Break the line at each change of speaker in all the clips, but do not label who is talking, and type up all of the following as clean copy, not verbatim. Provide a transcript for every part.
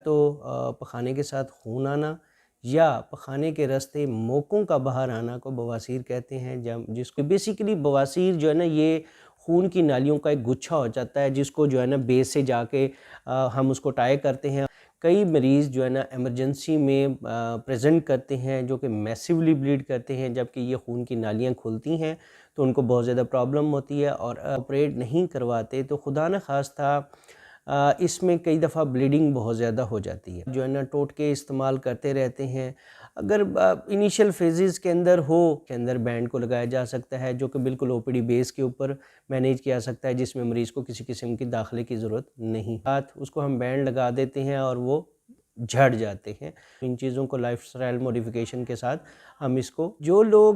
تو پخانے کے ساتھ خون آنا یا پخانے کے راستے موقوں کا باہر آنا کو بواسیر کہتے ہیں، جس کو بیسیکلی بواسیر جو ہے نا یہ خون کی نالیوں کا ایک گچھا ہو جاتا ہے، جس کو جو ہے نا بیس سے جا کے ہم اس کو ٹائی کرتے ہیں۔ کئی مریض جو ہے نا ایمرجنسی میں پریزنٹ کرتے ہیں جو کہ میسیولی بلیڈ کرتے ہیں، جبکہ یہ خون کی نالیاں کھلتی ہیں تو ان کو بہت زیادہ پرابلم ہوتی ہے اور آپریٹ نہیں کرواتے تو خدا نخواستہ اس میں کئی دفعہ بلیڈنگ بہت زیادہ ہو جاتی ہے۔ جو ہے نا ٹوٹکے استعمال کرتے رہتے ہیں، اگر انیشیل فیزز کے اندر بینڈ کو لگایا جا سکتا ہے جو کہ بالکل او پی ڈی بیس کے اوپر مینیج کیا سکتا ہے، جس میں مریض کو کسی قسم کی داخلے کی ضرورت نہیں، اس کو ہم بینڈ لگا دیتے ہیں اور وہ جھڑ جاتے ہیں۔ ان چیزوں کو لائف سٹائل موڈیفیکیشن کے ساتھ ہم اس کو، جو لوگ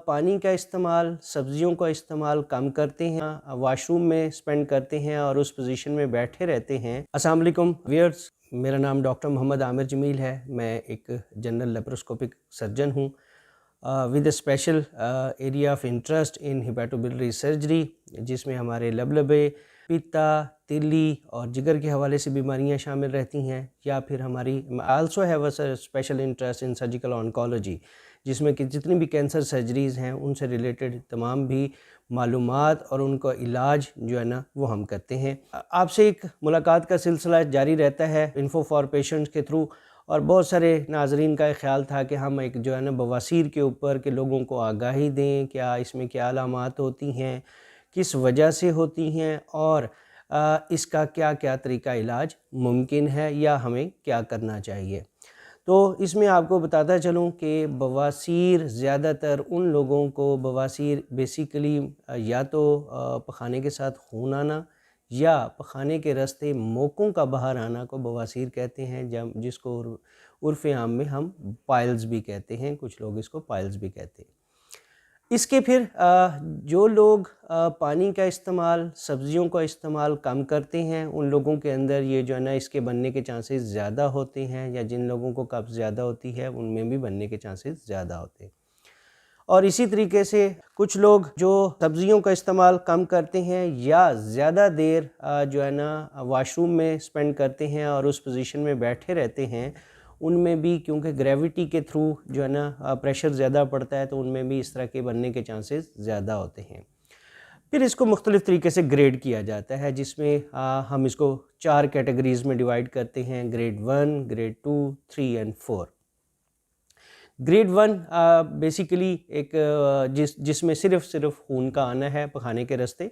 پانی کا استعمال، سبزیوں کا استعمال کم کرتے ہیں، واش روم میں سپینڈ کرتے ہیں اور اس پوزیشن میں بیٹھے رہتے ہیں۔ السلام علیکم ویئرز، میرا نام ڈاکٹر محمد عامر جمیل ہے، میں ایک جنرل لیپروسکوپک سرجن ہوں with a special area of interest in hepatobiliary surgery, جس میں ہمارے لبلبے، پیتا، تیلی اور جگر کے حوالے سے بیماریاں شامل رہتی ہیں، یا پھر ہماری also have a special interest in surgical oncology, جس میں کہ جتنی بھی کینسر سرجریز ہیں ان سے ریلیٹڈ تمام بھی معلومات اور ان کا علاج جو ہے نا وہ ہم کرتے ہیں۔ آپ سے ایک ملاقات کا سلسلہ جاری رہتا ہے انفو فار پیشنٹس کے تھرو، اور بہت سارے ناظرین کا ایک خیال تھا کہ ہم ایک جو ہے نا بواسیر کے اوپر کہ لوگوں کو آگاہی دیں، کیا اس میں کیا علامات ہوتی ہیں، کس وجہ سے ہوتی ہیں، اور اس کا کیا کیا طریقہ علاج ممکن ہے یا ہمیں کیا کرنا چاہیے۔ تو اس میں آپ کو بتاتا چلوں کہ بواسیر زیادہ تر ان لوگوں کو بواسیر بیسیکلی یا تو پخانے کے ساتھ خون آنا یا پخانے کے راستے موقوں کا باہر آنا کو بواسیر کہتے ہیں، جس کو عرف عام میں ہم پائلز بھی کہتے ہیں، کچھ لوگ اس کو پائلز بھی کہتے ہیں۔ اس کے پھر جو لوگ پانی کا استعمال، سبزیوں کا استعمال کم کرتے ہیں، ان لوگوں کے اندر یہ جو ہے نا اس کے بننے کے چانسز زیادہ ہوتے ہیں، یا جن لوگوں کو قبض زیادہ ہوتی ہے ان میں بھی بننے کے چانسز زیادہ ہوتے ہیں۔ اور اسی طریقے سے کچھ لوگ جو سبزیوں کا استعمال کم کرتے ہیں یا زیادہ دیر جو ہے نا واش روم میں سپینڈ کرتے ہیں اور اس پوزیشن میں بیٹھے رہتے ہیں، ان میں بھی کیونکہ گریوٹی کے تھرو جو ہے نا پریشر زیادہ پڑتا ہے تو ان میں بھی اس طرح کے بننے کے چانسز زیادہ ہوتے ہیں۔ پھر اس کو مختلف طریقے سے گریڈ کیا جاتا ہے، جس میں ہم اس کو 4 کیٹیگریز میں ڈیوائیڈ کرتے ہیں: grade 1، grade 2، 3 and 4۔ Grade 1 basically ایک جس میں صرف خون کا آنا ہے پخانے کے راستے،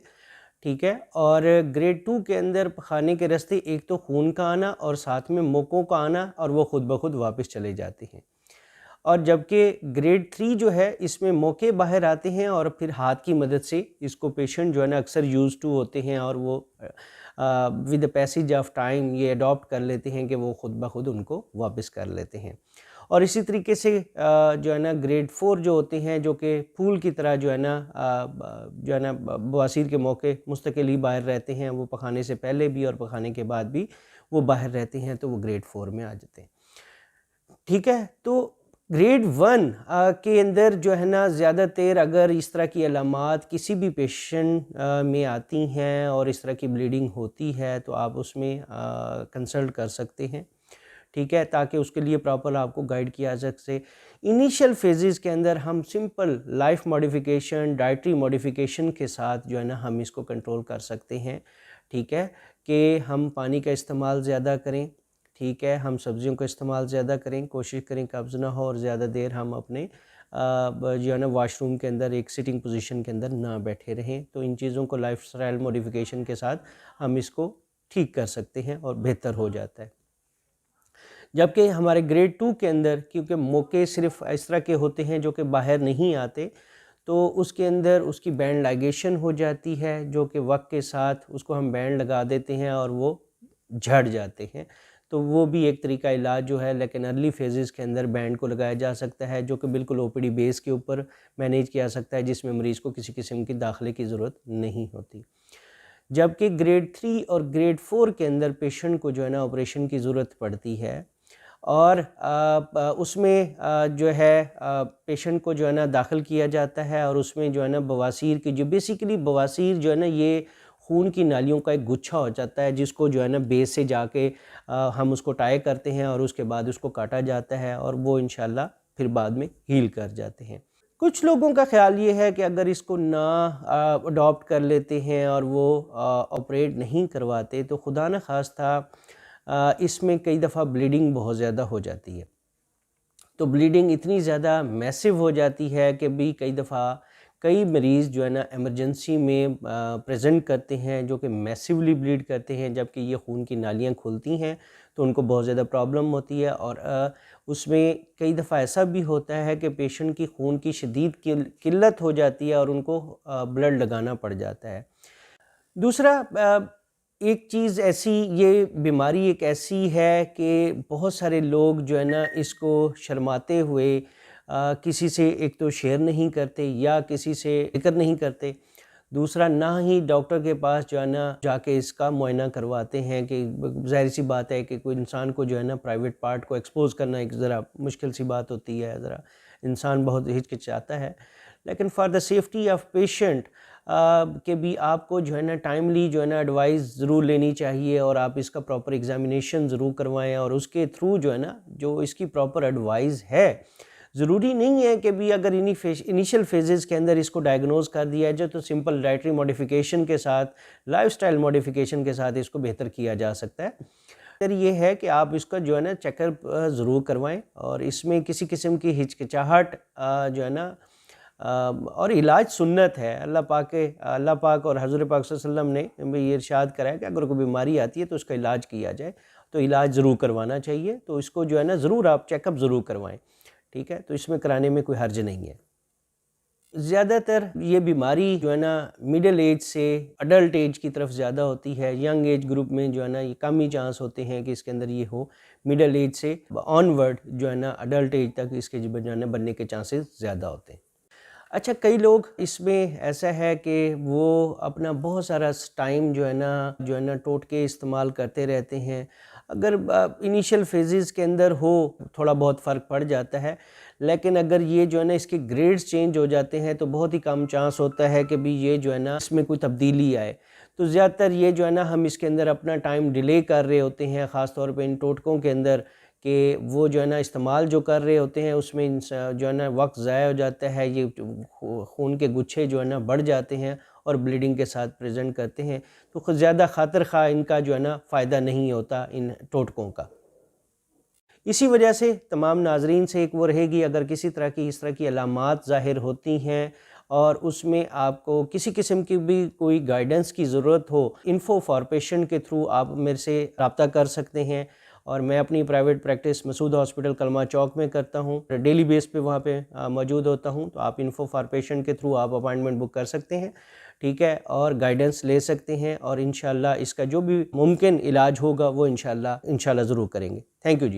ٹھیک ہے، اور گریڈ 2 کے اندر پخانے کے راستے ایک تو خون کا آنا اور ساتھ میں موقوں کا آنا، اور وہ خود بخود واپس چلے جاتے ہیں۔ اور جبکہ گریڈ 3 جو ہے اس میں موقع باہر آتے ہیں اور پھر ہاتھ کی مدد سے اس کو پیشنٹ جو ہے نا اکثر یوز ٹو ہوتے ہیں اور وہ with the passage of time یہ اڈاپٹ کر لیتے ہیں کہ وہ خود بخود ان کو واپس کر لیتے ہیں۔ اور اسی طریقے سے جو ہے نا گریڈ 4 جو ہوتے ہیں، جو کہ پھول کی طرح جو ہے نا بواسیر کے موقع مستقل ہی باہر رہتے ہیں، وہ پخانے سے پہلے بھی اور پخانے کے بعد بھی وہ باہر رہتے ہیں، تو وہ گریڈ 4 میں آ جاتے ہیں، ٹھیک ہے۔ تو گریڈ 1 کے اندر جو ہے نا زیادہ تر اگر اس طرح کی علامات کسی بھی پیشنٹ میں آتی ہیں اور اس طرح کی بلیڈنگ ہوتی ہے تو آپ اس میں کنسلٹ کر سکتے ہیں، ٹھیک ہے، تاکہ اس کے لیے پراپر آپ کو گائیڈ کیا جا سکے۔ انیشیل فیزز کے اندر ہم simple life modification, dietary modification کے ساتھ جو ہے نا ہم اس کو کنٹرول کر سکتے ہیں، ٹھیک ہے، کہ ہم پانی کا استعمال زیادہ کریں، ٹھیک ہے، ہم سبزیوں کا استعمال زیادہ کریں، کوشش کریں قبض نہ ہو، اور زیادہ دیر ہم اپنے جو ہے نا واش روم کے اندر ایک سٹنگ پوزیشن کے اندر نہ بیٹھے رہیں۔ تو ان چیزوں کو لائف سٹائل موڈیفیکیشن کے ساتھ ہم اس کو ٹھیک کر سکتے ہیں اور بہتر ہو جاتا ہے۔ جبکہ ہمارے گریڈ 2 کے اندر کیونکہ موقع صرف اس طرح کے ہوتے ہیں جو کہ باہر نہیں آتے، تو اس کے اندر اس کی بینڈ لائگیشن ہو جاتی ہے، جو کہ وقت کے ساتھ اس کو ہم بینڈ لگا دیتے ہیں اور وہ جھڑ جاتے ہیں۔ تو وہ بھی ایک طریقہ علاج جو ہے، لیکن ارلی فیزز کے اندر بینڈ کو لگایا جا سکتا ہے، جو کہ بالکل او پی ڈی بیس کے اوپر مینیج کیا سکتا ہے، جس میں مریض کو کسی قسم کی داخلے کی ضرورت نہیں ہوتی۔ جبکہ گریڈ 3 اور گریڈ 4 کے اندر پیشنٹ کو جو ہے نا آپریشن کی ضرورت پڑتی ہے، اور اس میں جو ہے پیشنٹ کو جو ہے نا داخل کیا جاتا ہے، اور اس میں جو ہے نا بواسیر کی جو بیسیکلی بواسیر جو ہے نا یہ خون کی نالیوں کا ایک گچھا ہو جاتا ہے جس کو جو ہے نا بیس سے جا کے ہم اس کو ٹائی کرتے ہیں اور اس کے بعد اس کو کاٹا جاتا ہے اور وہ انشاءاللہ پھر بعد میں ہیل کر جاتے ہیں۔ کچھ لوگوں کا خیال یہ ہے کہ اگر اس کو نہ اڈاپٹ کر لیتے ہیں اور وہ آپریٹ نہیں کرواتے تو خدا نہ خواستہ اس میں کئی دفعہ بلیڈنگ بہت زیادہ ہو جاتی ہے۔ تو بلیڈنگ اتنی زیادہ میسو ہو جاتی ہے کہ بھی کئی دفعہ کئی مریض جو ہے نا ایمرجنسی میں پریزنٹ کرتے ہیں جو کہ میسیولی بلیڈ کرتے ہیں، جبکہ یہ خون کی نالیاں کھلتی ہیں تو ان کو بہت زیادہ پرابلم ہوتی ہے، اور اس میں کئی دفعہ ایسا بھی ہوتا ہے کہ پیشنٹ کی خون کی شدید قلت ہو جاتی ہے اور ان کو بلڈ لگانا پڑ جاتا ہے۔ دوسرا ایک چیز ایسی، یہ بیماری ایک ایسی ہے کہ بہت سارے لوگ جو ہے نا اس کو شرماتے ہوئے کسی سے ایک تو شیئر نہیں کرتے یا کسی سے ذکر نہیں کرتے، دوسرا نہ ہی ڈاکٹر کے پاس جو ہے نا جا کے اس کا معائنہ کرواتے ہیں، کہ ظاہر سی بات ہے کہ کوئی انسان کو جو ہے نا پرائیویٹ پارٹ کو ایکسپوز کرنا ایک ذرا مشکل سی بات ہوتی ہے، ذرا انسان بہت ہچکچاتا ہے، لیکن for the safety of patient کہ بھی آپ کو جو ہے نا ٹائملی جو ہے نا ایڈوائز ضرور لینی چاہیے اور آپ اس کا پراپر ایگزامینیشن ضرور کروائیں، اور اس کے تھرو جو ہے نا جو اس کی پراپر ایڈوائز ہے، ضروری نہیں ہے کہ بھی اگر انیشیل فیزز کے اندر اس کو ڈائگنوز کر دیا جائے تو سمپل ڈائٹری موڈیفیکیشن کے ساتھ، لائف سٹائل موڈیفیکیشن کے ساتھ اس کو بہتر کیا جا سکتا ہے۔ پھر یہ ہے کہ آپ اس کا جو ہے نا چیک اپ ضرور کروائیں، اور اس میں کسی قسم کی ہچکچاہٹ جو ہے نا اور علاج سنت ہے، اللہ پاک اور حضور پاک صلی اللہ علیہ وسلم نے یہ ارشاد کرا ہے کہ اگر کوئی بیماری آتی ہے تو اس کا علاج کیا جائے، تو علاج ضرور کروانا چاہیے، تو اس کو جو ہے نا ضرور آپ چیک اپ ضرور کروائیں، ٹھیک ہے؟ تو اس میں کرانے میں کوئی حرج نہیں ہے۔ زیادہ تر یہ بیماری جو ہے نا مڈل ایج سے اڈلٹ ایج کی طرف زیادہ ہوتی ہے، ینگ ایج گروپ میں جو ہے نا یہ کم ہی چانس ہوتے ہیں کہ اس کے اندر یہ ہو، مڈل ایج سے آن ورڈ جو ہے نا اڈلٹ ایج تک اس کے جو ہے نا بننے کے چانسز زیادہ ہوتے ہیں۔ اچھا، کئی لوگ اس میں ایسا ہے کہ وہ اپنا بہت سارا ٹائم جو ہے نا ٹوٹکے استعمال کرتے رہتے ہیں، اگر انیشیل فیزز کے اندر ہو تھوڑا بہت فرق پڑ جاتا ہے، لیکن اگر یہ جو ہے نا اس کے گریڈز چینج ہو جاتے ہیں تو بہت ہی کم چانس ہوتا ہے کہ بھی یہ جو ہے نا اس میں کوئی تبدیلی آئے، تو زیادہ تر یہ جو ہے نا ہم اس کے اندر اپنا ٹائم ڈیلے کر رہے ہوتے ہیں، خاص طور پہ ان ٹوٹکوں کے اندر، کہ وہ جو ہے نا استعمال جو کر رہے ہوتے ہیں اس میں جو ہے نا وقت ضائع ہو جاتا ہے، یہ خون کے گچھے جو ہے نا بڑھ جاتے ہیں اور بلیڈنگ کے ساتھ پریزنٹ کرتے ہیں، تو زیادہ خاطر خواہ ان کا جو ہے نا فائدہ نہیں ہوتا ان ٹوٹکوں کا۔ اسی وجہ سے تمام ناظرین سے ایک وہ رہے گی، اگر کسی طرح کی اس طرح کی علامات ظاہر ہوتی ہیں اور اس میں آپ کو کسی قسم کی بھی کوئی گائیڈنس کی ضرورت ہو، انفو فار پیشنٹ کے تھرو آپ میرے سے رابطہ کر سکتے ہیں، اور میں اپنی پرائیویٹ پریکٹس مسعود ہاسپٹل کلمہ چوک میں کرتا ہوں، ڈیلی بیس پہ وہاں پہ موجود ہوتا ہوں، تو آپ انفو فار پیشنٹ کے تھرو آپ اپائنٹمنٹ بک کر سکتے ہیں، ٹھیک ہے، اور گائیڈنس لے سکتے ہیں، اور انشاءاللہ اس کا جو بھی ممکن علاج ہوگا وہ انشاءاللہ ضرور کریں گے۔ Thank you G.